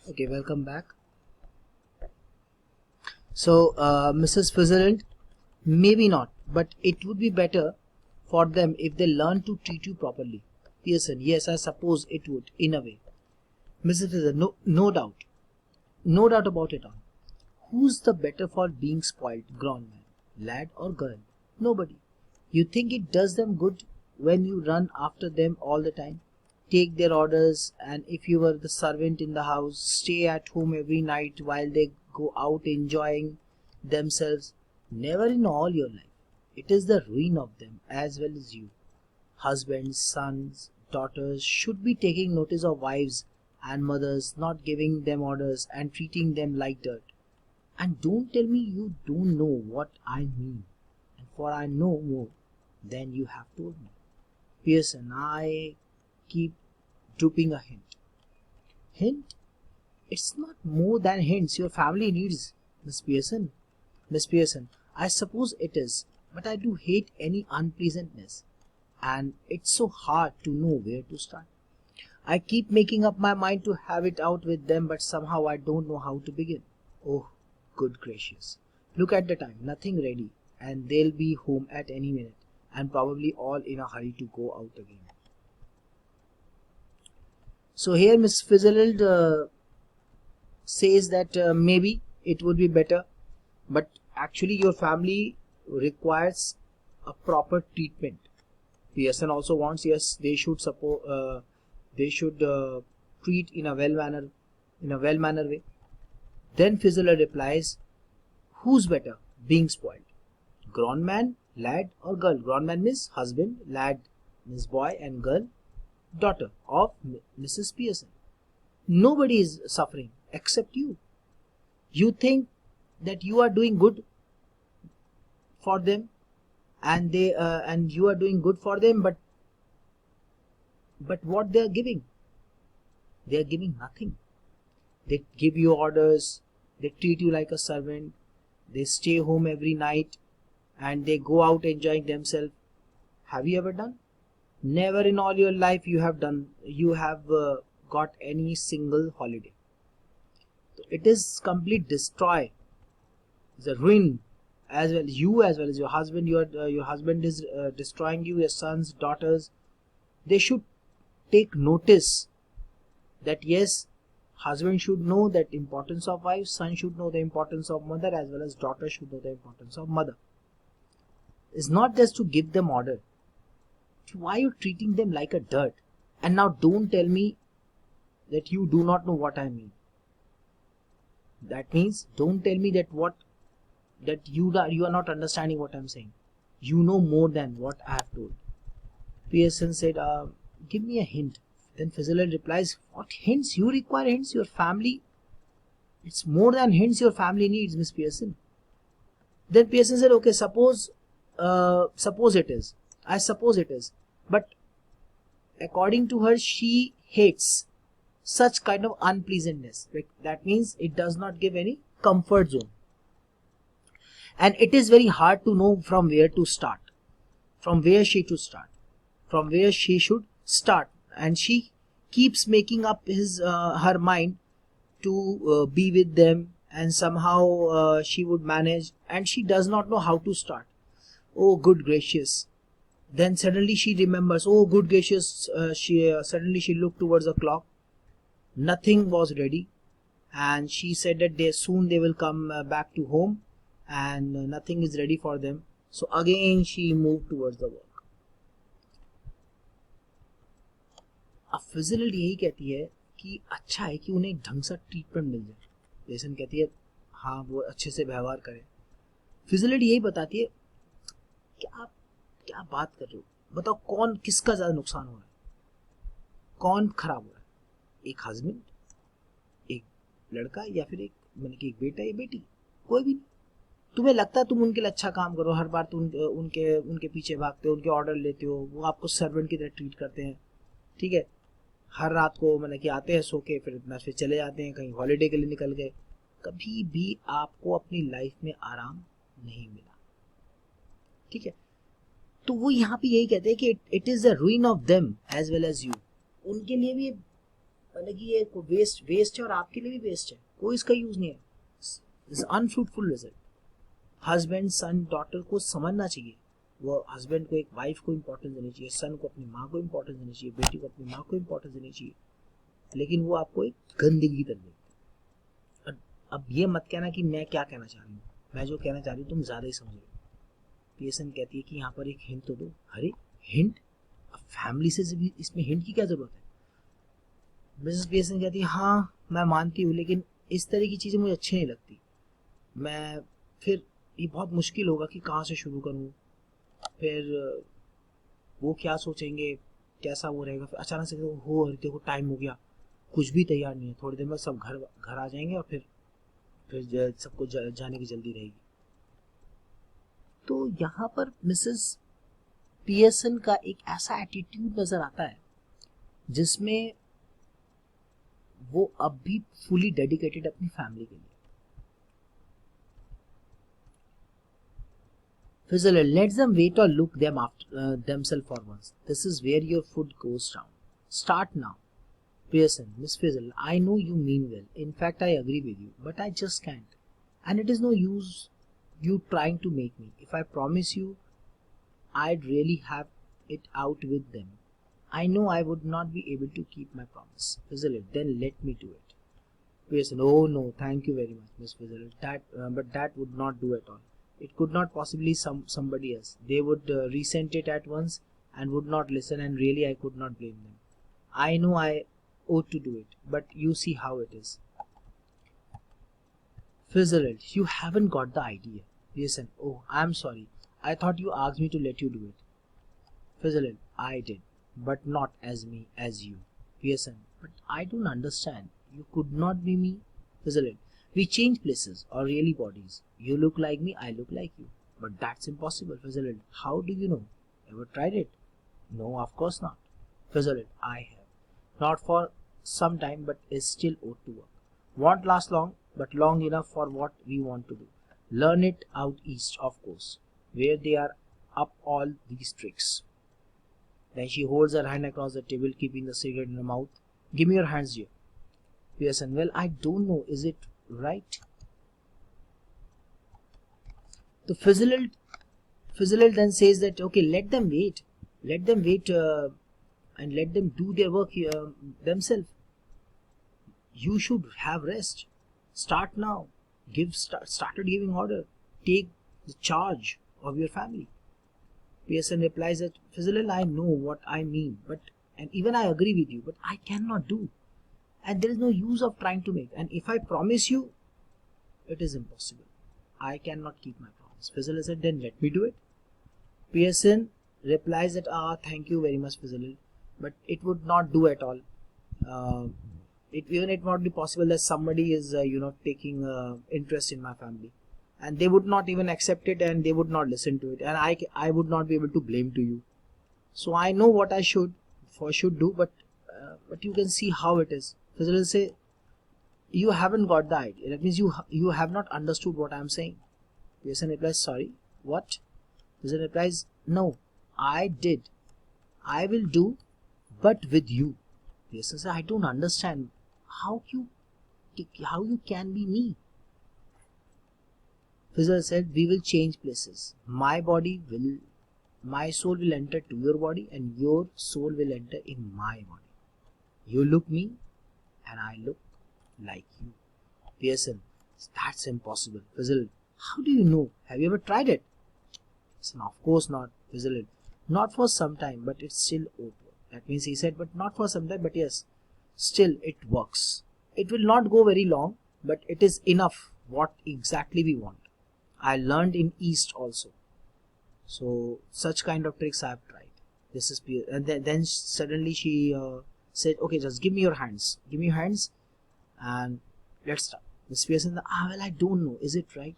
Okay, welcome back. So, Mrs. Fitzgerald, maybe not, but it would be better for them if they learn to treat you properly. Pearson, yes, I suppose it would, in a way. Mrs. Fitzgerald, no doubt. No doubt about it all. Who's the better for being spoiled, grown man, lad or girl? Nobody. You think it does them good when you run after them all the time? Take their orders, and if you were the servant in the house, stay at home every night while they go out enjoying themselves. Never in all your life. It is the ruin of them as well as you. Husbands, sons, daughters should be taking notice of wives and mothers, not giving them orders and treating them like dirt. And don't tell me you don't know what I mean, and for I know more than you have told me. Pearson, I keep dropping a hint. Hint? It's not more than hints your family needs, Miss Pearson. Miss Pearson, I suppose it is, but I do hate any unpleasantness, and it's so hard to know where to start. I keep making up my mind to have it out with them, but somehow I don't know how to begin. Oh, good gracious. Look at the time, nothing ready, and they'll be home at any minute, and probably all in a hurry to go out again. So here Miss Fitzgerald says that maybe it would be better, but actually your family requires a proper treatment. Pearson also wants, yes, they should support, they should treat in a well manner way. Then Fitzgerald replies, who's better, being spoiled? Grown man, lad or girl? Grown man means husband, lad means boy, and girl, daughter of Mrs. Pearson. Nobody is suffering except you. You think that you are doing good for them, and you are doing good for them, but what they are giving? They are giving nothing. They give you orders, they treat you like a servant, they stay home every night, and they go out enjoying themselves. Have you ever done? Never in all your life you have got any single holiday. It is complete destroy. It's a ruin, as well as your husband. Your husband is destroying you. Your sons, daughters, they should take notice that yes, husband should know that importance of wife, son should know the importance of mother, as well as daughter should know the importance of mother. It's not just to give them order. Why are you treating them like a dirt? And now don't tell me that you do not know what I mean. That means don't tell me that you are not understanding what I'm saying. You know more than what I have told. Pearson said, give me a hint. Then Fitzgerald replies, what hints? You require hints. Your family, it's more than hints your family needs, Miss Pearson. Then Pearson said, okay, suppose it is. I suppose it is. But according to her, she hates such kind of unpleasantness. That means it does not give any comfort zone. And it is very hard to know from where to start. From where she to start. From where she should start. And she keeps making up her mind to be with them, and somehow she would manage, and she does not know how to start. Oh, good gracious. Then suddenly she remembers, oh, good gracious, suddenly she looked towards the clock. Nothing was ready, and she said that soon they will come back to home, and nothing is ready for them. So again she moved towards the work. अब physical यही कहती है कि अच्छा है कि उन्हें ढंग से ट्रीटमेंट मिल जाए. पेशेंट कहती है हाँ वो अच्छे से व्यवहार करें. फिजिकल यही बताती है कि आप क्या बात कर रहे हो, बताओ कौन किसका ज़्यादा नुकसान हो रहा है, कौन खराब हो रहा है, एक हस्बैंड, एक लड़का, या फिर एक मतलब कि एक बेटा या बेटी, कोई भी नहीं. तुम्हें लगता है तुम उनके लिए अच्छा काम करो, हर बार तुम उनके पीछे भागते हो, उनके ऑर्डर लेते हो, वो आपको सर्वेंट की तरह ट्रीट करते हैं, ठीक है. हर रात को मतलब कि आते हैं सो के, फिर चले जाते हैं कहीं हॉलीडे के लिए निकल गए. कभी भी आपको अपनी लाइफ में आराम नहीं मिला, ठीक है. तो वो यहाँ पे यही कहते हैं कि it is the ruin of them as well as you. उनके लिए भी मतलब कि ये वेस्ट है और आपके लिए भी वेस्ट है, कोई इसका यूज नहीं है, unfruitful result. Husband son daughter को समझना चाहिए, वो हस्बैंड को एक वाइफ को इंपॉर्टेंस देनी चाहिए, सन को अपनी माँ को इंपॉर्टेंस देनी चाहिए, बेटी को अपनी माँ को इंपॉर्टेंस देनी चाहिए, लेकिन वो आपको एक गंदगी कर देते। अब ये मत कहना कि मैं क्या कहना चाह रही हूँ, मैं जो कहना चाह रही हूँ तुम ज्यादा ही समझ रहे हो। पीएसएन कहती है कि यहाँ पर एक हिंट तो दो। अरे हिंट, फैमिली से भी इसमें हिंट की क्या जरूरत है? मिसेस पीएसएन कहती है हाँ मैं मानती हूँ, लेकिन इस तरह की चीजें मुझे अच्छी नहीं लगती। मैं फिर ये बहुत मुश्किल होगा कि कहाँ से शुरू करूँ, फिर वो क्या सोचेंगे, कैसा वो रहेगा। फिर अचानक से हो अरे देखो टाइम हो गया, कुछ भी तैयार नहीं है, थोड़ी देर में सब घर घर आ जाएंगे और फिर सबको जाने की जल्दी रहेगी। तो यहाँ पर मिसेस पीएसएन का एक ऐसा एटीट्यूड नजर आता है जिसमें वो अब भी फुली डेडिकेटेड अपनी फैमिली के लिए। Fizzle, let them wait or look them after themselves for once. This is where your foot goes down. Start now. Pearson, Miss Fizzle, I know you mean well. In fact, I agree with you, but I just can't. And it is no use you trying to make me. If I promise you, I'd really have it out with them. I know I would not be able to keep my promise. Fizzle, then let me do it. Pearson, oh no, thank you very much, Miss Fizzle. But that would not do at all. It could not possibly somebody else. They would resent it at once and would not listen, and really I could not blame them. I know I ought to do it, but you see how it is. Fizzled, you haven't got the idea. Listen, oh, I'm sorry. I thought you asked me to let you do it. Fizzled, I did, but not as you. Pearson, but I don't understand. You could not be me. Fizzled, we change places or really bodies. You look like me, I look like you. But that's impossible. Fizzled, how do you know? Ever tried it? No, of course not. Fizzled, I have. Not for some time, but it still ought to work. Won't last long, but long enough for what we want to do. Learn it out east, of course, where they are up all these tricks. Then she holds her hand across the table, keeping the cigarette in her mouth. Give me your hands, dear. Pearson, well, I don't know. Is it right? The Fizzled then says that okay, let them wait, and let them do their work themselves. You should have rest. Start now. Started giving order. Take the charge of your family. Pearson replies that Fizzled, I know what I mean, and even I agree with you, but I cannot do. And there is no use of trying to make. And if I promise you, it is impossible. I cannot keep my promise. Fizzle said, then let me do it. Pearson replies that, thank you very much, Fizzle, but it would not do at all. It would not be possible that somebody is, taking interest in my family, and they would not even accept it, and they would not listen to it, and I would not be able to blame to you. So I know what I should do, but you can see how it is. Fizzle say, you haven't got the idea. That means you have not understood what I am saying. Pearson replies, sorry, what? Fizzle replies, no, I did. I will do, but with you. Pearson says, I don't understand how you can be me. Fizzle said, we will change places. My soul will enter to your body, and your soul will enter in my body. You look me, and I look like you. Pearson, that's impossible. Fizzle, how do you know? Have you ever tried it? Pearson, of course not. Fizzle, not for some time, but it's still over. That means he said, but not for some time, but yes, still it works. It will not go very long, but it is enough what exactly we want. I learned in East also. So such kind of tricks I have tried. This is and then suddenly she said, okay, just give me your hands. Give me your hands and let's start. Miss Pearson, well, I don't know. Is it right?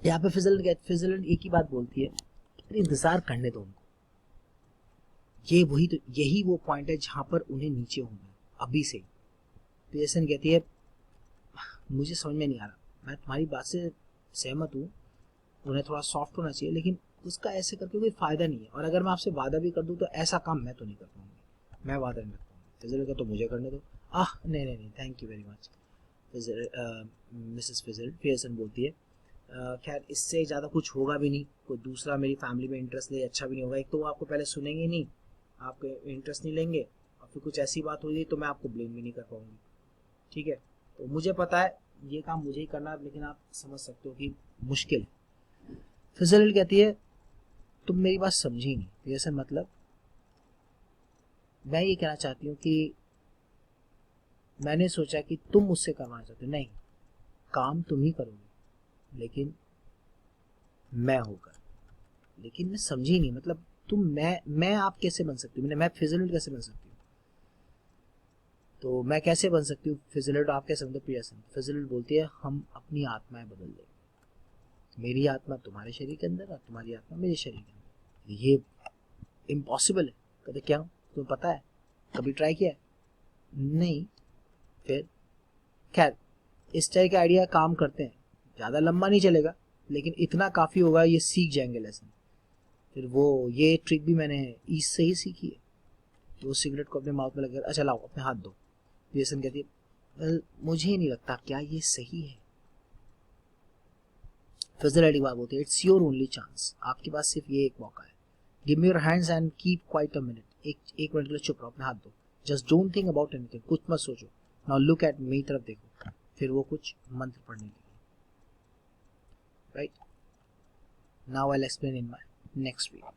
यहाँ पे fizzle एक ही बात बोलती है, इंतजार करने दो उनको। यही वो पॉइंट है जहां पर उन्हें नीचे होना है अभी से। पेयरसन कहती है, मुझे समझ में नहीं आ रहा, मैं तुम्हारी बात से सहमत हूँ, उन्हें थोड़ा सॉफ्ट होना चाहिए, लेकिन उसका ऐसे करके कोई फायदा नहीं है। और अगर मैं आपसे वादा भी कर दूं तो ऐसा काम मैं तो नहीं कर पाऊंगी, मैं वादा नहीं कर पाऊंगी। फिजल का तो मुझे करने दो। नहीं नहीं नहीं, थैंक यू वेरी मच। फिजल मिसेस फिजल फियरसन बोलती है खैर इससे ज़्यादा कुछ होगा भी नहीं, कोई दूसरा मेरी फैमिली में इंटरेस्ट ले अच्छा भी नहीं होगा। एक तो वो आपको पहले सुनेंगे नहीं, आपको इंटरेस्ट नहीं लेंगे, और फिर कुछ ऐसी बात होगी तो मैं आपको ब्लेम भी नहीं कर पाऊंगी। ठीक है, तो मुझे पता है ये काम मुझे ही करना है, लेकिन आप समझ सकते हो कि मुश्किल है। फिजल कहती है तुम मेरी बात समझी नहीं। फियरसन मतलब मैं ये कहना चाहती हूँ कि मैंने सोचा कि तुम मुझसे करवाना चाहते हो, नहीं, काम तुम ही करोगे लेकिन मैं होकर। लेकिन मैं समझी नहीं, मतलब तुम मैं आप कैसे बन सकती हूँ, मैं फिजल कैसे बन सकती हूँ? तो मैं कैसे बन सकती हूँ फिजल, आप कैसे बनते पियर्सन? फिजल बोलती है हम अपनी आत्माएं बदल देंगे, मेरी आत्मा तुम्हारे शरीर के अंदर और तुम्हारी आत्मा मेरे शरीर के अंदर। ये इम्पॉसिबल है। कहते क्या, तुम्हें पता है, कभी ट्राई किया है? नहीं। फिर खैर इस तरह के आइडिया काम करते हैं, ज़्यादा लंबा नहीं चलेगा लेकिन इतना काफ़ी होगा, ये सीख जाएंगे लेसन। फिर वो ये ट्रिक भी मैंने ईस्ट से ही सीखी है। तो वो सिगरेट को अपने माउथ में लगा, अच्छा लाओ अपने हाथ दो। जेसन कहती है well, मुझे नहीं लगता क्या ये सही है। फिजल एडी बात बोलती है इट्स योर ओनली चांस, आपके पास सिर्फ ये एक मौका है। Give me your hands and keep quite a minute, एक मिनट के लिए चुप रहो, अपने हाथ दो। Just don't think about anything, कुछ मत सोचो। नाउ लुक एट, मेरी तरफ देखो। फिर वो कुछ मंत्र पढ़ने लगी। Right, now I will explain in my next video.